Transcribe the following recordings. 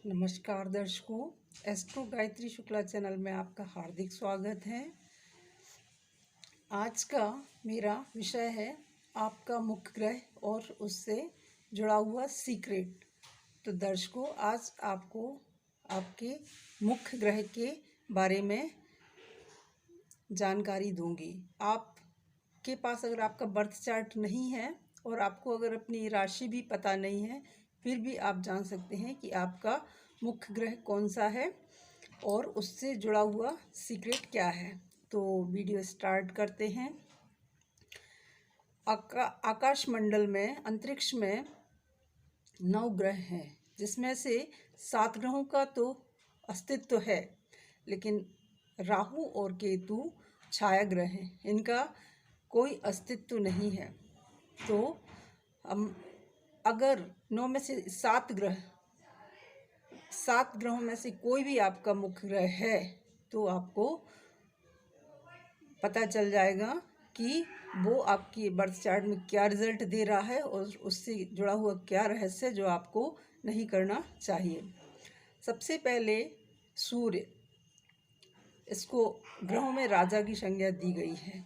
नमस्कार दर्शकों, astro Gayatri Shukla channel में आपका हार्दिक स्वागत है। आज का मेरा विषय है आपका मुख्य ग्रह और उससे जुड़ा हुआ सीक्रेट। तो दर्शकों, आज आपको आपके मुख्य ग्रह के बारे में जानकारी दूंगी। आपके पास अगर आपका बर्थ चार्ट नहीं है और आपको अगर अपनी राशि भी पता नहीं है, फिर भी आप जान सकते हैं कि आपका मुख्य ग्रह कौन सा है और उससे जुड़ा हुआ सीक्रेट क्या है। तो वीडियो स्टार्ट करते हैं। आकाश मंडल में, अंतरिक्ष में 9 ग्रह हैं, जिसमें से 7 ग्रहों का तो अस्तित्व है, लेकिन राहु और केतु छाया ग्रह हैं, इनका कोई अस्तित्व नहीं है। तो हम अगर 9 में से 7 ग्रहों में से कोई भी आपका मुख्य ग्रह है, तो आपको पता चल जाएगा कि वो आपकी बर्थ चार्ट में क्या रिजल्ट दे रहा है और उससे जुड़ा हुआ क्या रहस्य जो आपको नहीं करना चाहिए। सबसे पहले सूर्य, इसको ग्रहों में राजा की संज्ञा दी गई है।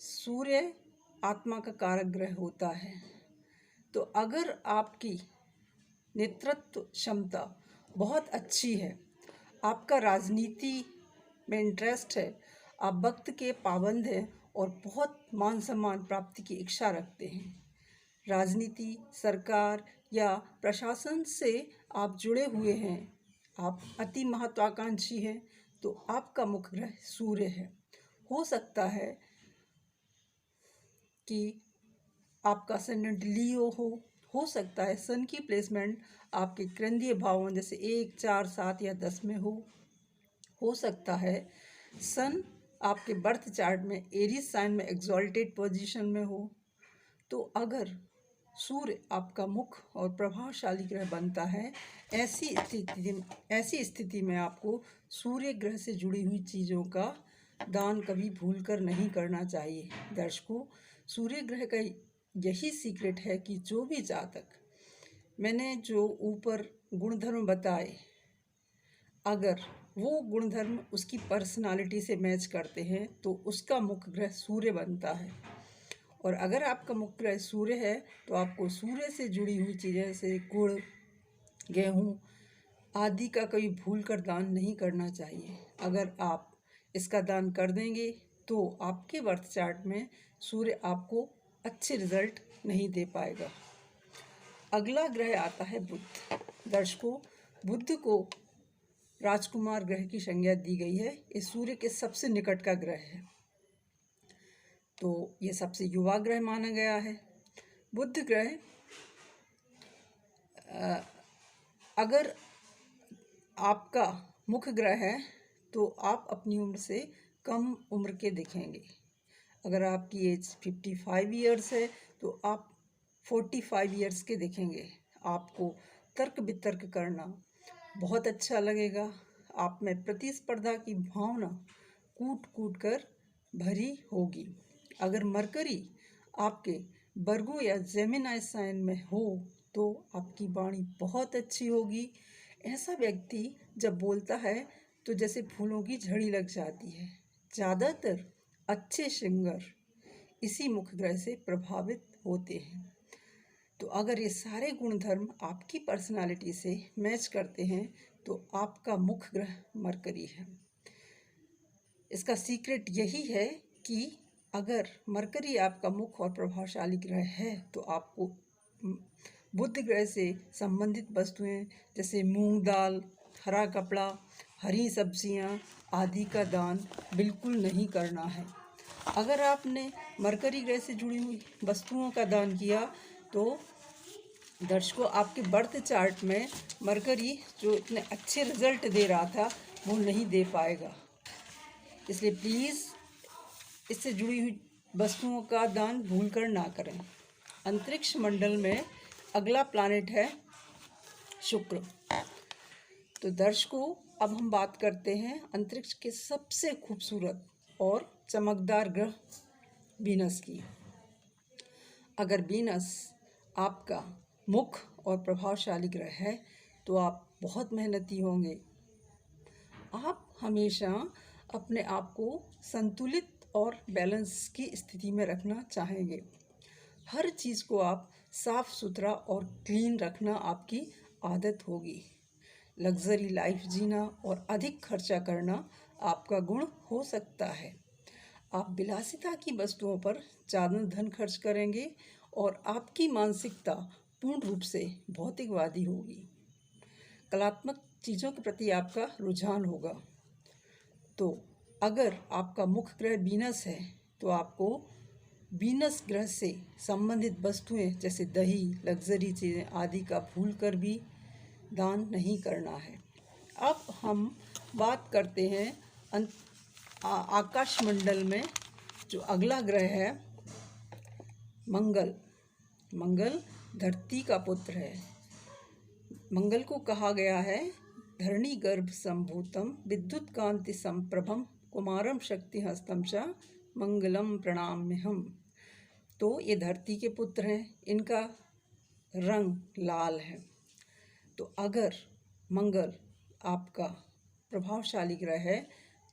सूर्य आत्मा का कारक ग्रह होता है। तो अगर आपकी नेतृत्व क्षमता बहुत अच्छी है, आपका राजनीति में इंटरेस्ट है, आप वक्त के पाबंद हैं और बहुत मान सम्मान प्राप्ति की इच्छा रखते हैं, राजनीति, सरकार या प्रशासन से आप जुड़े हुए हैं, आप अति महत्वाकांक्षी हैं, तो आपका मुख्य ग्रह सूर्य है। हो सकता है कि आपका असेंडेंट लियो हो सकता है सन की प्लेसमेंट आपके केंद्रीय भावों जैसे 1, 4, 7 या 10 में हो सकता है सन आपके बर्थ चार्ट में एरीज साइन में एक्सॉल्टेड पोजीशन में हो। तो अगर सूर्य आपका मुख्य और प्रभावशाली ग्रह बनता है, ऐसी स्थिति में आपको सूर्य ग्रह से जुड़ी हुई चीज़ों का दान कभी भूलकर नहीं करना चाहिए। दर्शकों, सूर्य ग्रह का यही सीक्रेट है कि जो भी जातक, मैंने जो ऊपर गुणधर्म बताए, अगर वो गुणधर्म उसकी पर्सनालिटी से मैच करते हैं तो उसका मुख्य ग्रह सूर्य बनता है। और अगर आपका मुख्य ग्रह सूर्य है तो आपको सूर्य से जुड़ी हुई चीज़ें जैसे गुड़, गेहूँ आदि का कभी भूल कर दान नहीं करना चाहिए। अगर आप इसका दान कर देंगे तो आपके बर्थ चार्ट में सूर्य आपको अच्छे रिजल्ट नहीं दे पाएगा। अगला ग्रह आता है बुध। दर्शकों, बुध को राजकुमार ग्रह की संज्ञा दी गई है। ये सूर्य के सबसे निकट का ग्रह है, तो ये सबसे युवा ग्रह माना गया है। बुध ग्रह अगर आपका मुख्य ग्रह है तो आप अपनी उम्र से कम उम्र के दिखेंगे। अगर आपकी एज 55 ईयर्स है तो आप 45 ईयर्स के दिखेंगे। आपको तर्क वितर्क करना बहुत अच्छा लगेगा। आप में प्रतिस्पर्धा की भावना कूट कूट कर भरी होगी। अगर मरकरी आपके वर्गो या जेमिनी साइन में हो तो आपकी वाणी बहुत अच्छी होगी। ऐसा व्यक्ति जब बोलता है तो जैसे फूलों की झड़ी लग जाती है। ज़्यादातर अच्छे सिंगर इसी मुख्य ग्रह से प्रभावित होते हैं। तो अगर ये सारे गुणधर्म आपकी पर्सनालिटी से मैच करते हैं तो आपका मुख्य ग्रह मरकरी है। इसका सीक्रेट यही है कि अगर मरकरी आपका मुख्य और प्रभावशाली ग्रह है तो आपको बुध ग्रह से संबंधित वस्तुएं जैसे मूंग दाल, हरा कपड़ा, हरी सब्जियां आदि का दान बिल्कुल नहीं करना है। अगर आपने मरकरी ग्रह से जुड़ी हुई वस्तुओं का दान किया तो दर्शकों, आपके बर्थ चार्ट में मरकरी जो इतने अच्छे रिजल्ट दे रहा था वो नहीं दे पाएगा। इसलिए प्लीज़ इससे जुड़ी हुई वस्तुओं का दान भूलकर ना करें। अंतरिक्ष मंडल में अगला प्लैनेट है शुक्र। तो दर्शकों, अब हम बात करते हैं अंतरिक्ष के सबसे खूबसूरत और चमकदार ग्रह वीनस की। अगर वीनस आपका मुख्य और प्रभावशाली ग्रह है तो आप बहुत मेहनती होंगे। आप हमेशा अपने आप को संतुलित और बैलेंस की स्थिति में रखना चाहेंगे। हर चीज़ को आप साफ सुथरा और क्लीन रखना आपकी आदत होगी। लग्जरी लाइफ जीना और अधिक खर्चा करना आपका गुण हो सकता है। आप विलासिता की वस्तुओं पर ज़्यादा धन खर्च करेंगे और आपकी मानसिकता पूर्ण रूप से भौतिकवादी होगी। कलात्मक चीज़ों के प्रति आपका रुझान होगा। तो अगर आपका मुख्य ग्रह वीनस है तो आपको वीनस ग्रह से संबंधित वस्तुएं जैसे दही, लग्जरी चीज़ें आदि का भूल कर भी दान नहीं करना है। अब हम बात करते हैं आकाशमंडल में जो अगला ग्रह है मंगल। मंगल धरती का पुत्र है। मंगल को कहा गया है धरणी गर्भ संभूतम विद्युत कांति संप्रभम कुमारम शक्ति हस्तम च मंगलम प्रणाम्यहम। तो ये धरती के पुत्र हैं, इनका रंग लाल है। तो अगर मंगल आपका प्रभावशाली ग्रह है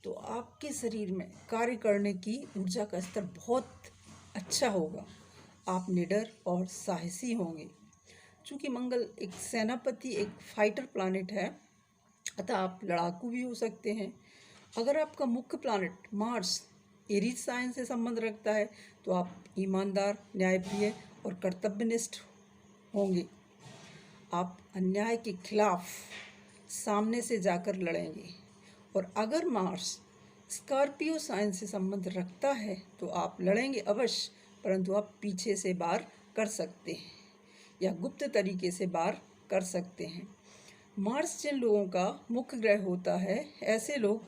तो आपके शरीर में कार्य करने की ऊर्जा का स्तर बहुत अच्छा होगा। आप निडर और साहसी होंगे। चूँकि मंगल एक सेनापति, एक फाइटर प्लैनेट है, अतः आप लड़ाकू भी हो सकते हैं। अगर आपका मुख्य प्लैनेट मार्स एरीज साइन से संबंध रखता है तो आप ईमानदार, न्यायप्रिय और कर्तव्यनिष्ठ होंगे। आप अन्याय के खिलाफ सामने से जाकर लड़ेंगे। और अगर मार्स स्कॉर्पियो साइन से संबंध रखता है तो आप लड़ेंगे अवश्य, परंतु आप पीछे से वार कर सकते हैं या गुप्त तरीके से वार कर सकते हैं। मार्स जिन लोगों का मुख्य ग्रह होता है, ऐसे लोग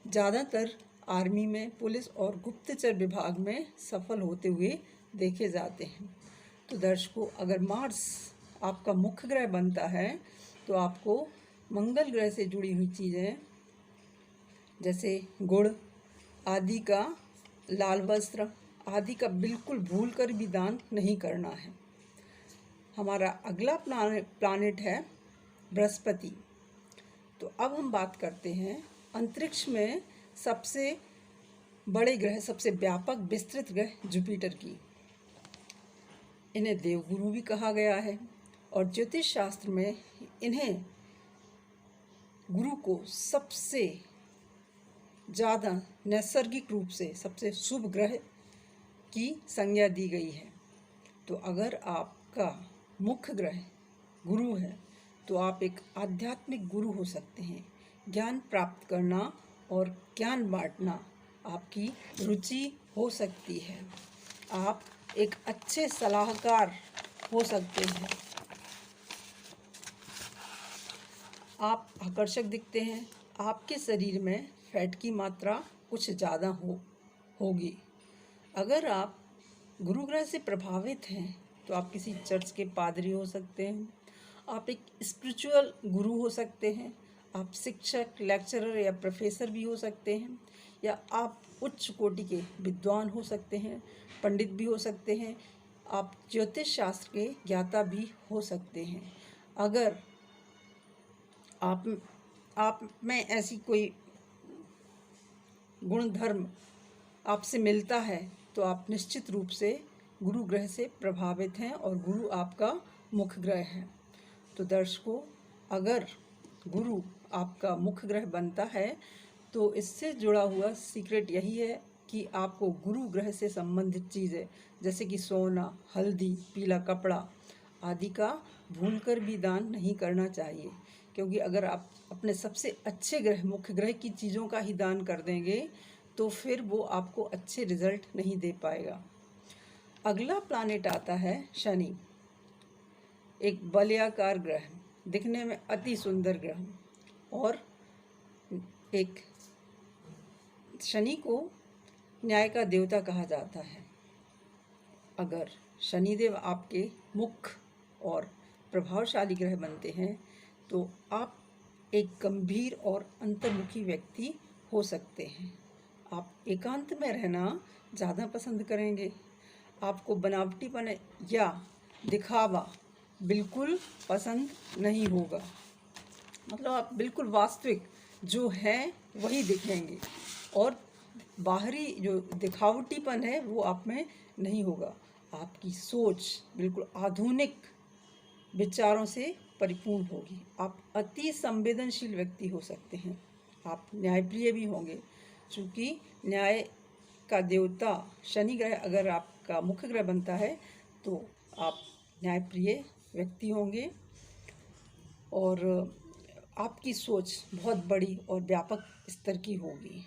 ज़्यादातर आर्मी में, पुलिस और गुप्तचर विभाग में सफल होते हुए देखे जाते हैं। तो दर्शकों, अगर मार्स आपका मुख्य ग्रह बनता है तो आपको मंगल ग्रह से जुड़ी हुई चीज़ें जैसे गुड़ आदि का, लाल वस्त्र आदि का बिल्कुल भूल कर भी दान नहीं करना है। हमारा अगला प्लानेट है बृहस्पति। तो अब हम बात करते हैं अंतरिक्ष में सबसे बड़े ग्रह, सबसे व्यापक विस्तृत ग्रह जुपिटर की। इन्हें देवगुरु भी कहा गया है और ज्योतिष शास्त्र में इन्हें गुरु को सबसे ज़्यादा नैसर्गिक रूप से सबसे शुभ ग्रह की संज्ञा दी गई है। तो अगर आपका मुख्य ग्रह गुरु है तो आप एक आध्यात्मिक गुरु हो सकते हैं। ज्ञान प्राप्त करना और ज्ञान बांटना आपकी रुचि हो सकती है। आप एक अच्छे सलाहकार हो सकते हैं। आप आकर्षक दिखते हैं। आपके शरीर में फैट की मात्रा कुछ ज़्यादा होगी। अगर आप गुरु ग्रह से प्रभावित हैं तो आप किसी चर्च के पादरी हो सकते हैं। आप एक स्पिरिचुअल गुरु हो सकते हैं। आप शिक्षक, लेक्चरर या प्रोफेसर भी हो सकते हैं, या आप उच्च कोटि के विद्वान हो सकते हैं, पंडित भी हो सकते हैं। आप ज्योतिष शास्त्र के ज्ञाता भी हो सकते हैं। अगर आप में ऐसी कोई गुण धर्म आपसे मिलता है तो आप निश्चित रूप से गुरु ग्रह से प्रभावित हैं और गुरु आपका मुख्य ग्रह है। तो दर्शकों, अगर गुरु आपका मुख्य ग्रह बनता है तो इससे जुड़ा हुआ सीक्रेट यही है कि आपको गुरु ग्रह से संबंधित चीज़ें जैसे कि सोना, हल्दी, पीला कपड़ा आदि का भूलकर भी दान नहीं करना चाहिए, क्योंकि अगर आप अपने सबसे अच्छे ग्रह, मुख्य ग्रह की चीज़ों का ही दान कर देंगे तो फिर वो आपको अच्छे रिजल्ट नहीं दे पाएगा। अगला प्लैनेट आता है शनि। एक वलयाकार ग्रह, दिखने में अति सुंदर ग्रह, और एक शनि को न्याय का देवता कहा जाता है। अगर शनिदेव आपके मुख्य और प्रभावशाली ग्रह बनते हैं तो आप एक गंभीर और अंतर्मुखी व्यक्ति हो सकते हैं। आप एकांत में रहना ज़्यादा पसंद करेंगे। आपको बनावटीपन या दिखावा बिल्कुल पसंद नहीं होगा। मतलब आप बिल्कुल वास्तविक जो है वही दिखेंगे और बाहरी जो दिखावटीपन है वो आप में नहीं होगा। आपकी सोच बिल्कुल आधुनिक विचारों से परिपूर्ण होगी। आप अति संवेदनशील व्यक्ति हो सकते हैं। आप न्यायप्रिय भी होंगे, क्योंकि न्याय का देवता शनि ग्रह अगर आपका मुख्य ग्रह बनता है तो आप न्यायप्रिय व्यक्ति होंगे और आपकी सोच बहुत बड़ी और व्यापक स्तर की होगी।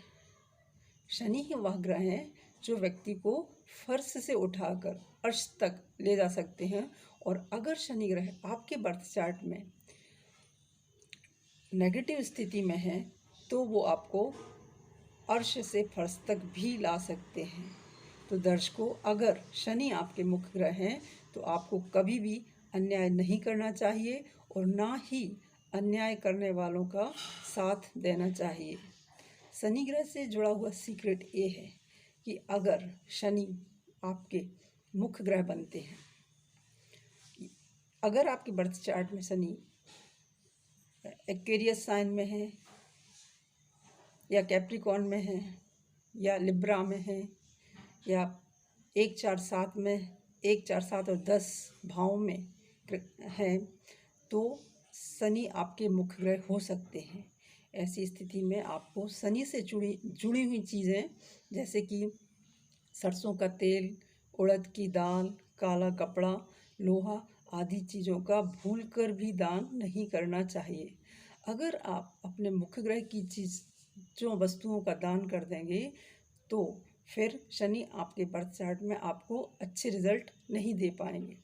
शनि ही वह ग्रह हैं जो व्यक्ति को फर्श से उठाकर अर्श तक ले जा सकते हैं, और अगर शनि ग्रह आपके बर्थ चार्ट में नेगेटिव स्थिति में है तो वो आपको अर्श से फर्श तक भी ला सकते हैं। तो दर्शकों, अगर शनि आपके मुख्य ग्रह हैं तो आपको कभी भी अन्याय नहीं करना चाहिए और ना ही अन्याय करने वालों का साथ देना चाहिए। शनि ग्रह से जुड़ा हुआ सीक्रेट ये है कि अगर शनि आपके मुख्य ग्रह बनते हैं, अगर आपके बर्थ चार्ट में शनि एक्वेरियस साइन में है या कैप्रिकॉर्न में है या लिब्रा में है या 1 4 7 में 1 4 7 और 10 भावों में है तो शनि आपके मुख्य ग्रह हो सकते हैं। ऐसी स्थिति में आपको शनि से जुड़ी हुई चीज़ें जैसे कि सरसों का तेल, उड़द की दाल, काला कपड़ा, लोहा आदि चीज़ों का भूलकर भी दान नहीं करना चाहिए। अगर आप अपने मुख्य ग्रह की चीज़ों वस्तुओं का दान कर देंगे तो फिर शनि आपके बर्थ चार्ट में आपको अच्छे रिजल्ट नहीं दे पाएंगे।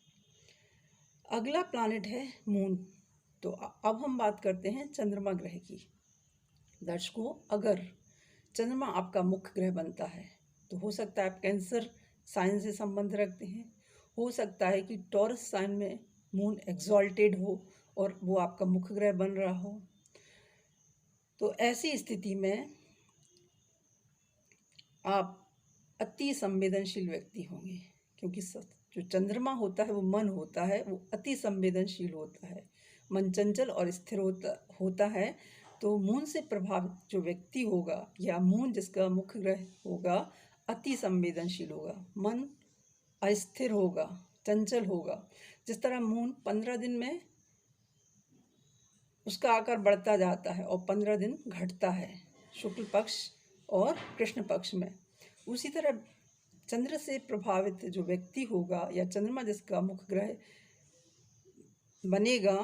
अगला प्लैनेट है मून। तो अब हम बात करते हैं चंद्रमा ग्रह की। दर्शकों, अगर चंद्रमा आपका मुख्य ग्रह बनता है तो हो सकता है आप कैंसर साइन से संबंध रखते हैं, हो सकता है कि टॉरस साइन में मून एक्सॉल्टेड हो और वो आपका मुख्य ग्रह बन रहा हो। तो ऐसी स्थिति में आप अति संवेदनशील व्यक्ति होंगे, क्योंकि जो चंद्रमा होता है वो मन होता है, वो अति संवेदनशील होता है, मन चंचल और स्थिर होता है। तो मून से प्रभावित जो व्यक्ति होगा या मून जिसका मुख्य ग्रह होगा अति संवेदनशील होगा, मन अस्थिर होगा, चंचल होगा। जिस तरह मून 15 दिन में उसका आकार बढ़ता जाता है और 15 दिन घटता है शुक्ल पक्ष और कृष्ण पक्ष में, उसी तरह चंद्र से प्रभावित जो व्यक्ति होगा या चंद्रमा जिसका मुख्य ग्रह बनेगा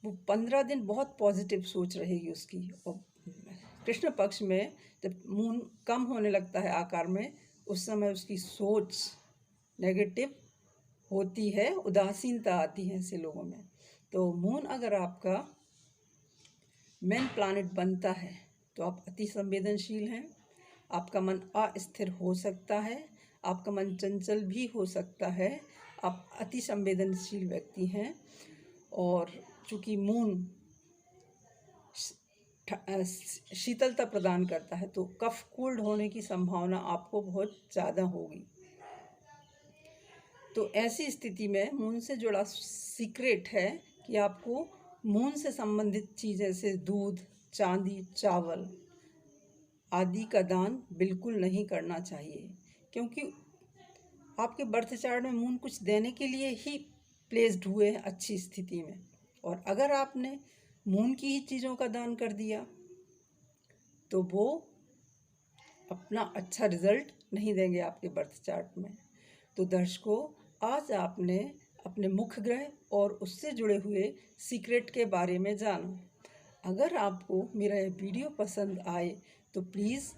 वो 15 दिन बहुत पॉजिटिव सोच रहेगी उसकी, और कृष्ण पक्ष में जब मून कम होने लगता है आकार में उस समय उसकी सोच नेगेटिव होती है, उदासीनता आती है ऐसे लोगों में। तो मून अगर आपका मेन प्लैनेट बनता है तो आप अति संवेदनशील हैं, आपका मन अस्थिर हो सकता है, आपका मन चंचल भी हो सकता है, आप अति संवेदनशील व्यक्ति हैं। और चूँकि मून शीतलता प्रदान करता है तो कफ कोल्ड होने की संभावना आपको बहुत ज़्यादा होगी। तो ऐसी स्थिति में मून से जुड़ा सीक्रेट है कि आपको मून से संबंधित चीज़ जैसे दूध, चांदी, चावल आदि का दान बिल्कुल नहीं करना चाहिए, क्योंकि आपके बर्थ चार्ट में मून कुछ देने के लिए ही प्लेस्ड हुए हैं अच्छी स्थिति में, और अगर आपने मून की ही चीज़ों का दान कर दिया तो वो अपना अच्छा रिजल्ट नहीं देंगे आपके बर्थ चार्ट में। तो दर्शकों, आज आपने अपने मुख्य ग्रह और उससे जुड़े हुए सीक्रेट के बारे में जाना। अगर आपको मेरा यह वीडियो पसंद आए तो प्लीज़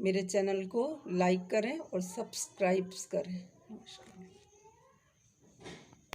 मेरे चैनल को लाइक करें और सब्सक्राइब करें। नमस्कार।